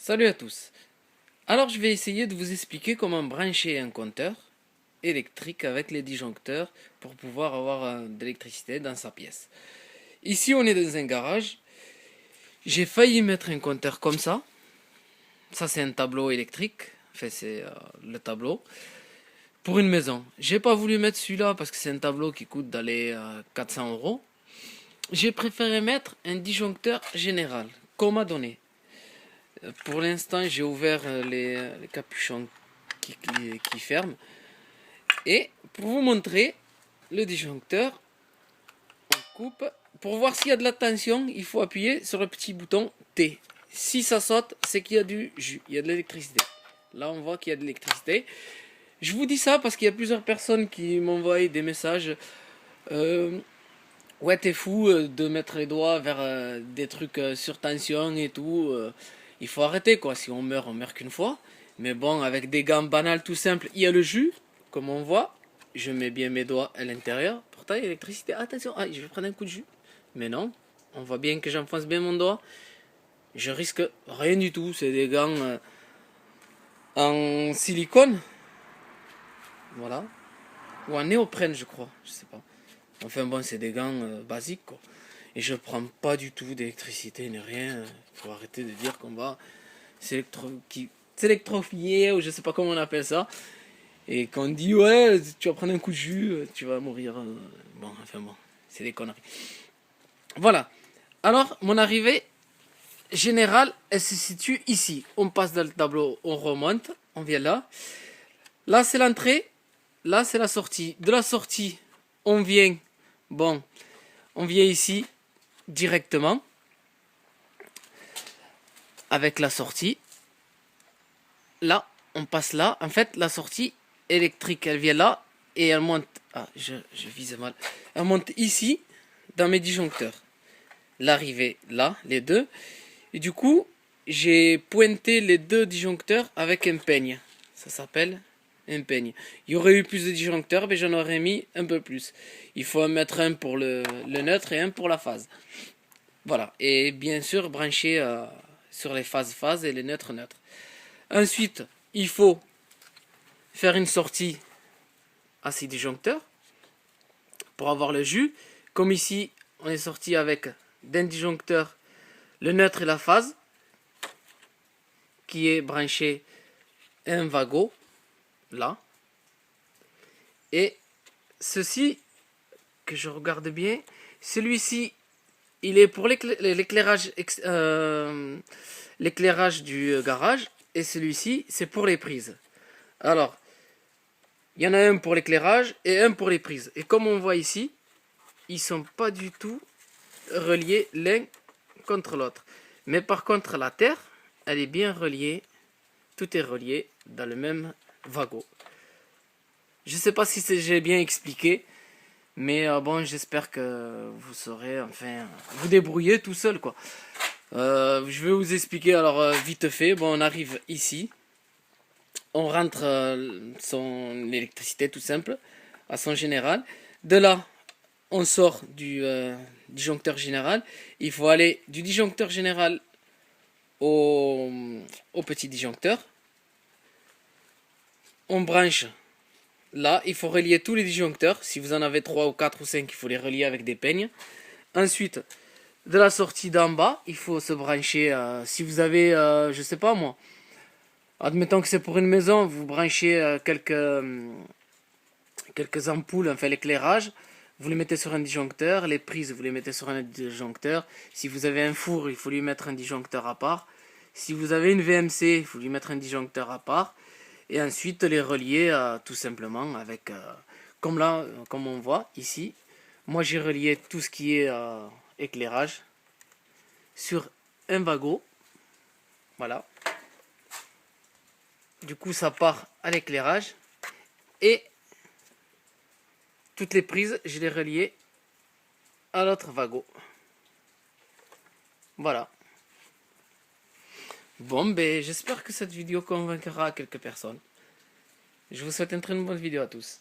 Salut à tous. Alors je vais essayer de vous expliquer comment brancher un compteur électrique avec les disjoncteurs pour pouvoir avoir de l'électricité dans sa pièce. Ici on est dans un garage. J'ai failli mettre un compteur comme ça. Ça c'est un tableau électrique. Enfin c'est le tableau. Pour une maison. J'ai pas voulu mettre celui-là parce que c'est un tableau qui coûte d'aller 400 €. J'ai préféré mettre un disjoncteur général qu'on m'a donné. Pour l'instant, j'ai ouvert les capuchons qui ferment. Et pour vous montrer le disjoncteur, on coupe. Pour voir s'il y a de la tension, il faut appuyer sur le petit bouton T. Si ça saute, c'est qu'il y a du jus, il y a de l'électricité. Là, on voit qu'il y a de l'électricité. Je vous dis ça parce qu'il y a plusieurs personnes qui m'envoient des messages. Ouais, t'es fou de mettre les doigts vers des trucs sur tension et tout. Il faut arrêter quoi. Si on meurt qu'une fois. Mais bon, avec des gants banals tout simples, il y a le jus, comme on voit. Je mets bien mes doigts à l'intérieur. Pourtant, il y a l'électricité. Attention, je vais prendre un coup de jus. Mais non, on voit bien que j'enfonce bien mon doigt. Je risque rien du tout. C'est des gants en silicone. Voilà. Ou en néoprène, je crois. Je sais pas. Enfin bon, c'est des gants basiques quoi. Et je prends pas du tout d'électricité ni rien. Faut arrêter de dire qu'on va s'électrofier ou je sais pas comment on appelle ça. Et qu'on dit ouais, tu vas prendre un coup de jus, tu vas mourir. Bon, enfin bon, c'est des conneries. Voilà. Alors, mon arrivée générale, elle se situe ici. On passe dans le tableau, on remonte, on vient là. Là, c'est l'entrée. Là, c'est la sortie. De la sortie, on vient. Bon, on vient ici directement avec la sortie. Là, on passe là. En fait, la sortie électrique, elle vient là et elle monte. Ah, je vise mal. Elle monte ici dans mes disjoncteurs. L'arrivée là, les deux. Et du coup, j'ai pointé les deux disjoncteurs avec un peigne. Ça s'appelle un peigne. Il y aurait eu plus de disjoncteurs, mais j'en aurais mis un peu plus. Il faut en mettre un pour le neutre et un pour la phase. Voilà. Et bien sûr, brancher sur les phases et les neutres. Ensuite, il faut faire une sortie à ces disjoncteurs pour avoir le jus. Comme ici, on est sorti avec d'un disjoncteur le neutre et la phase qui est branché un wagot là. Et ceci, que je regarde bien, celui-ci, il est pour l'éclairage du garage. Et celui-ci, c'est pour les prises. Alors, il y en a un pour l'éclairage et un pour les prises. Et comme on voit ici, ils sont pas du tout reliés l'un contre l'autre. Mais par contre, la terre, elle est bien reliée. Tout est relié dans le même wagot. Je sais pas si j'ai bien expliqué. Mais bon, j'espère que vous saurez enfin vous débrouiller tout seul quoi. Je vais vous expliquer alors vite fait. Bon, on arrive ici. On rentre son électricité tout simple à son général. De là, on sort du disjoncteur général. Il faut aller du disjoncteur général au petit disjoncteur. On branche là. Il faut relier tous les disjoncteurs. Si vous en avez 3 ou 4 ou 5, il faut les relier avec des peignes. Ensuite, de la sortie d'en bas, il faut se brancher. Si vous avez, je sais pas moi, admettons que c'est pour une maison, vous branchez quelques ampoules, enfin l'éclairage, vous les mettez sur un disjoncteur, les prises vous les mettez sur un disjoncteur. Si vous avez un four, il faut lui mettre un disjoncteur à part. Si vous avez une VMC, il faut lui mettre un disjoncteur à part. Et ensuite les relier tout simplement avec, comme là, comme on voit ici. Moi j'ai relié tout ce qui est éclairage sur un wagot. Voilà. Du coup, ça part à l'éclairage. Et toutes les prises, je les reliées à l'autre wagot. Voilà. Bon, ben, j'espère que cette vidéo convaincra quelques personnes. Je vous souhaite une très bonne vidéo à tous.